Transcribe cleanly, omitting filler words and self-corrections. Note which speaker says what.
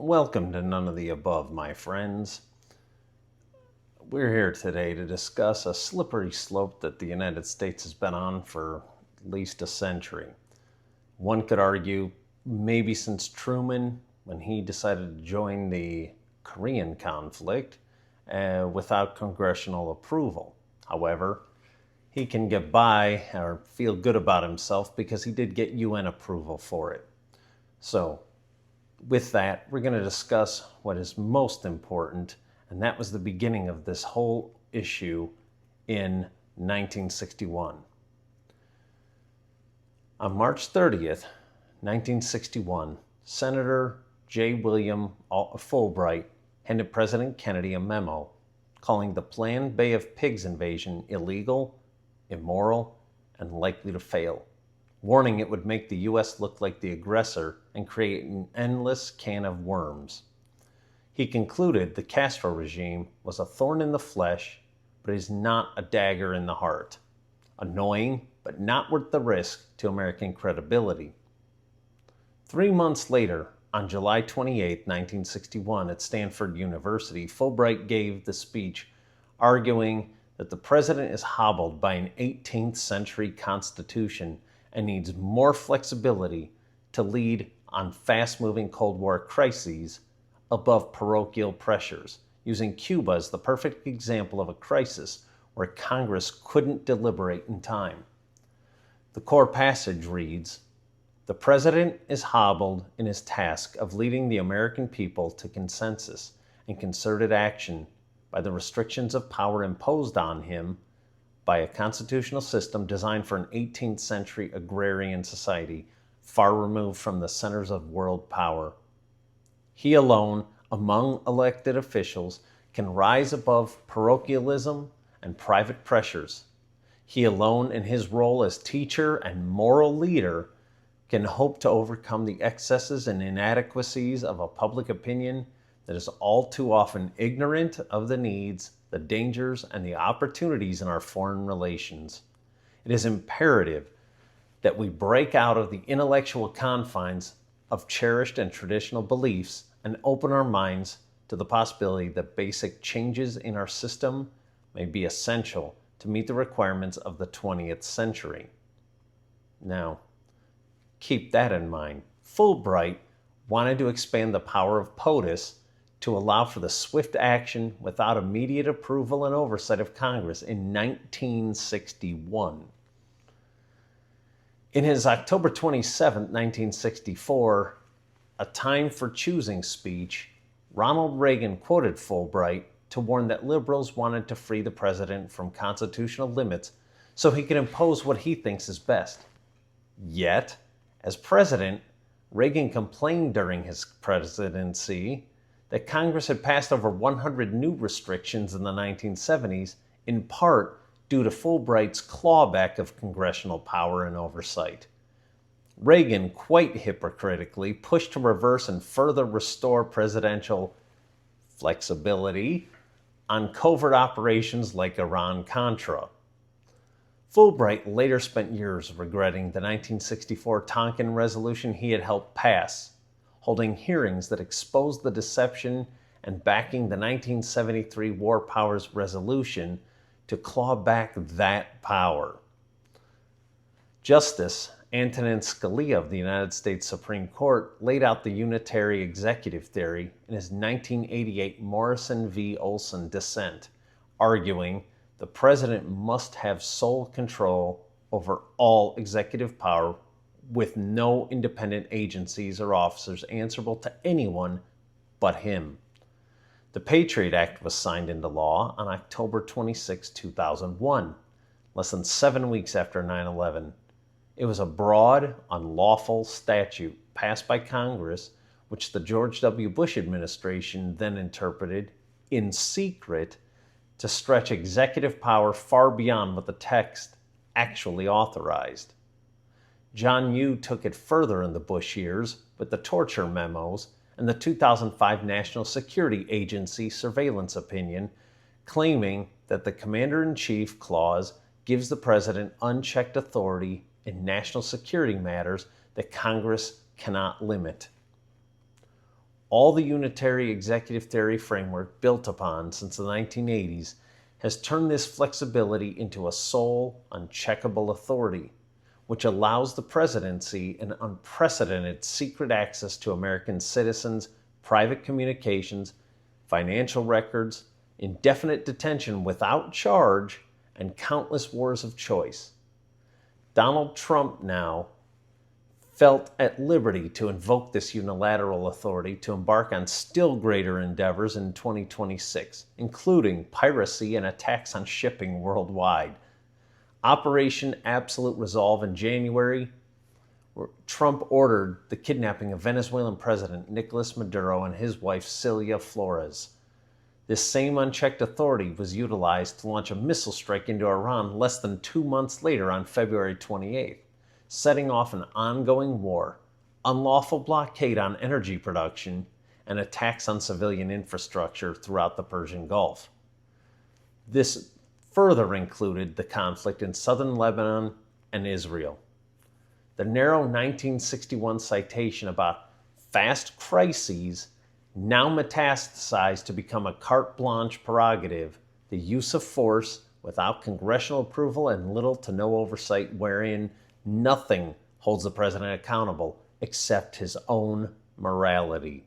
Speaker 1: Welcome to None of the Above, my friends. We're here today to discuss a slippery slope that the United States has been on for at least a century. One could argue maybe since Truman, when he decided to join the Korean conflict without congressional approval. However, he can get by or feel good about himself because he did get UN approval for it. So, with that, we're going to discuss what is most important, and that was the beginning of this whole issue in 1961. On March 30th, 1961, Senator J. William Fulbright handed President Kennedy a memo calling the planned Bay of Pigs invasion illegal, immoral, and likely to fail, warning it would make the U.S. look like the aggressor and create an endless can of worms. He concluded the Castro regime was a thorn in the flesh, but is not a dagger in the heart. Annoying, but not worth the risk to American credibility. 3 months later, on July 28, 1961, at Stanford University, Fulbright gave the speech arguing that the president is hobbled by an 18th century constitution and needs more flexibility to lead on fast-moving Cold War crises above parochial pressures, using Cuba as the perfect example of a crisis where Congress couldn't deliberate in time. The core passage reads, "The president is hobbled in his task of leading the American people to consensus and concerted action by the restrictions of power imposed on him by a constitutional system designed for an 18th century agrarian society far removed from the centers of world power. He alone, among elected officials, can rise above parochialism and private pressures. He alone, in his role as teacher and moral leader, can hope to overcome the excesses and inadequacies of a public opinion that is all too often ignorant of the needs, the dangers, and the opportunities in our foreign relations. It is imperative that we break out of the intellectual confines of cherished and traditional beliefs and open our minds to the possibility that basic changes in our system may be essential to meet the requirements of the 20th century." Now, keep that in mind. Fulbright wanted to expand the power of POTUS to allow for the swift action without immediate approval and oversight of Congress in 1961. In his October 27, 1964, A Time for Choosing speech, Ronald Reagan quoted Fulbright to warn that liberals wanted to free the president from constitutional limits so he could impose what he thinks is best. Yet, as president, Reagan complained during his presidency that Congress had passed over 100 new restrictions in the 1970s, in part due to Fulbright's clawback of congressional power and oversight. Reagan, quite hypocritically, pushed to reverse and further restore presidential flexibility on covert operations like Iran-Contra. Fulbright later spent years regretting the 1964 Tonkin resolution he had helped pass, holding hearings that exposed the deception and backing the 1973 War Powers Resolution to claw back that power. Justice Antonin Scalia of the United States Supreme Court laid out the unitary executive theory in his 1988 Morrison v. Olson dissent, arguing the president must have sole control over all executive power with no independent agencies or officers answerable to anyone but him. The Patriot Act was signed into law on October 26, 2001, less than 7 weeks after 9/11. It was a broad, unlawful statute passed by Congress, which the George W. Bush administration then interpreted in secret to stretch executive power far beyond what the text actually authorized. John Yoo took it further in the Bush years with the torture memos and the 2005 National Security Agency surveillance opinion, claiming that the Commander-in-Chief clause gives the President unchecked authority in national security matters that Congress cannot limit. all the unitary executive theory framework built upon since the 1980s has turned this flexibility into a sole, uncheckable authority, which allows the presidency an unprecedented secret access to American citizens' private communications, financial records, indefinite detention without charge, and countless wars of choice. Donald Trump now felt at liberty to invoke this unilateral authority to embark on still greater endeavors in 2026, including piracy and attacks on shipping worldwide. Operation Absolute Resolve in January, where Trump ordered the kidnapping of Venezuelan President Nicolas Maduro and his wife Celia Flores. This same unchecked authority was utilized to launch a missile strike into Iran less than 2 months later on February 28th, setting off an ongoing war, unlawful blockade on energy production, and attacks on civilian infrastructure throughout the Persian Gulf. This further included the conflict in southern Lebanon and Israel. The narrow 1961 citation about fast crises now metastasized to become a carte blanche prerogative, the use of force without congressional approval and little to no oversight, wherein nothing holds the president accountable except his own morality.